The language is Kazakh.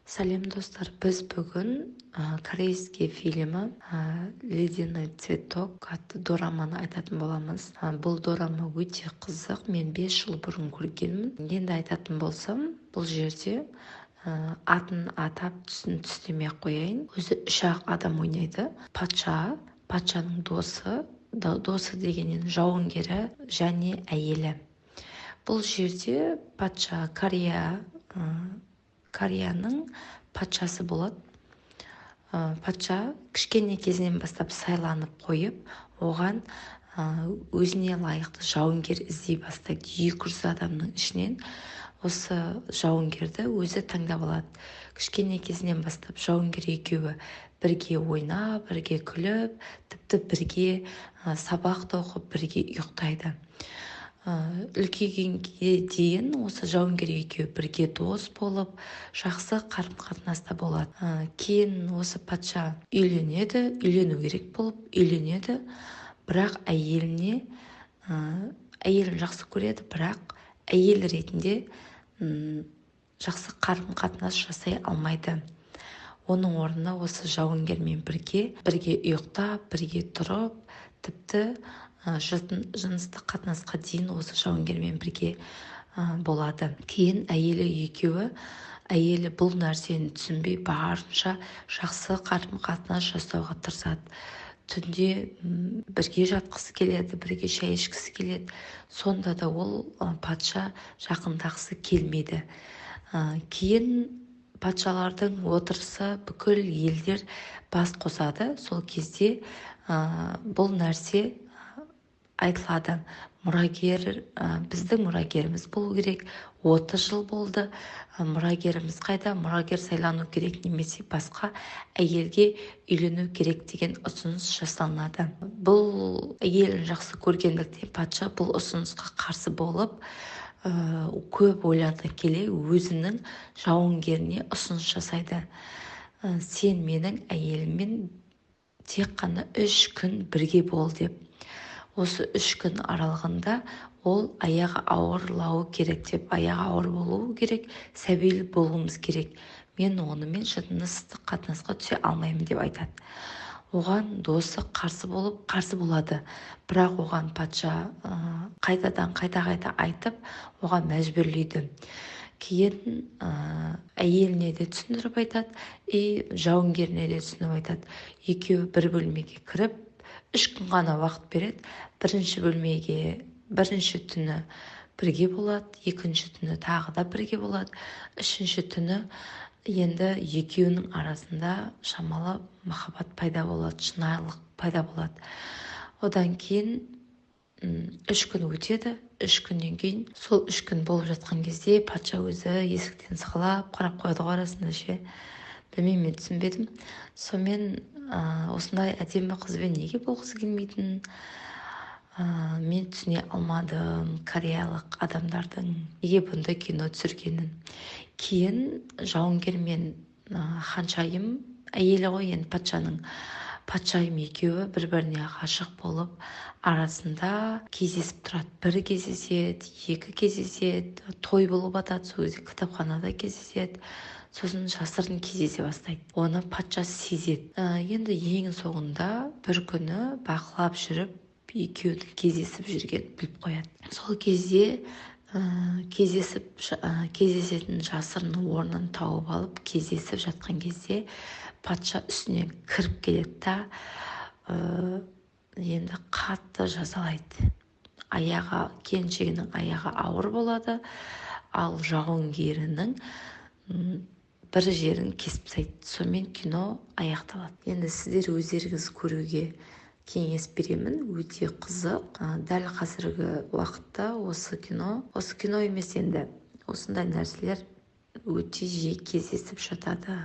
Сәлем достар, біз бүгін корейский фильмі «Ледяной цветок» атты дораманы айтатын боламыз. Бұл дорама өте қызық, мен 5 жыл бұрын көргенмін. Енді айтатын болсам, бұл жерде атын атап түсін түстемей қояйын. Өзі 3 адам ойнайды. Патшаның досы дегеннен жауынгері және әйелі. Бұл жерде патша Кореяның патшасы болады. Патша кішкене кезінен бастап сайланып қойып, оған өзіне лайықты жауынгер іздей бастайды. 200 адамның ішінен осы жауынгерді өзі таңдап алады. Кішкене кезінен бастап жауынгер екеуі бірге ойнап, бірге күліп, тіпті бірге сабақ та оқып, бірге ұйықтайды. Үлкейгенге дейін осы жауынгер екеуі бірге дос болып, жақсы қарым-қатынаста болады. Кейін осы патша үйлену керек болып үйленеді, бірақ әйелін жақсы көреді, бірақ әйел ретінде жақсы қарым-қатынас жасай алмайды. Оның орнына осы жауынгермен бірге ұйықтап, бірге тұрып, тіпті жыныстық қатынасқа дейін осы жауынгермен бірге болады. Кейін әйелі бұл нәрсені түсінбей барынша жақсы қарым-қатынас жасауға тырысады. Түнде бірге жатқысы келеді, бірге шай ішкісі келеді. Сонда да ол патша жақындағысы келмейді. Кейін патшалардың отырысы бүкіл елдер бас қосады. Сол кезде бұл нәрсе айтылады. Біздің мұрагеріміз болу керек. 30 жыл болды. Мұрагеріміз қайда? Мұрагер сайлану керек, немесе басқа әйелге үйлену керек деген ұсыныс жасалынады. Бұл әйелін жақсы көргендіктен патша бұл ұсынысқа қарсы болып, көп ойлана келе өзінің жауынгеріне ұсыныс жасайды. Сен менің әйеліммен тек қана 3 күн бірге бол деп. Осы 3 күн аралығында ол аяғы ауырлауы керек деп, аяғы ауыр болуы керек, сәбилі болуымыз керек. Мен онымен жыныстық қатынасқа түсе алмаймын деп айтады. Оған досы қарсы болады. Бірақ оған патша қайта айтып, оған мәжбүрлейді. Кейін әйеліне де түсіндіріп айтады, жауынгеріне де түсіндіріп айтады. Екеуі бір бөлмеге кіріп, 3 күн ғана уақыт береді. Бірінші түні бірге болады, екінші түні тағы да бірге болады, үшінші түні енді екеуінің арасында шамалы махаббат пайда болады, шынайылық пайда болады. Одан кейін 3 күн өтеді. 3 күннен кейін, сол 3 күн болып жатқан кезде патша өзі есіктен сығалап қарап қояды ғой арасында ше. Білмеймін, мен түсінбедім. Сонымен осындай әдемі қызбен неге болғысы келмейтін, мен түсіне алмадым кореялық адамдардың неге бұндай кино түсіргенін. Кейін жауынгермен ханшайым, әйелі ғой енді патшайым екеуі бір-біріне ғашық болып, арасында кездесіп тұрады. Бір кездеседі, 2 кездеседі, той болып атады, сол кезде кітапханада кездеседі. Сосын жасырын кездесе бастайды. Оны патша сезеді. Енді ең соңында бір күні бақылап жүріп, екеуінің кездесіп жүрген біліп қояды. Сол кезде кездесетін жасырын орнын тауып алып, кездесіп жатқан кезде патша үстінен кіріп келеді да, енді қатты жазалайды. Келіншегінің аяғы ауыр болады, ал жауынгерінің бір жерін кесіп тастайды. Сонымен кино аяқталады. Енді сіздер өздеріңіз көруге кеңес беремін. Өте қызық. Дәл қазіргі уақытта осы кино емес енді. Осындай нәрселер өте жиі кездесіп жатады.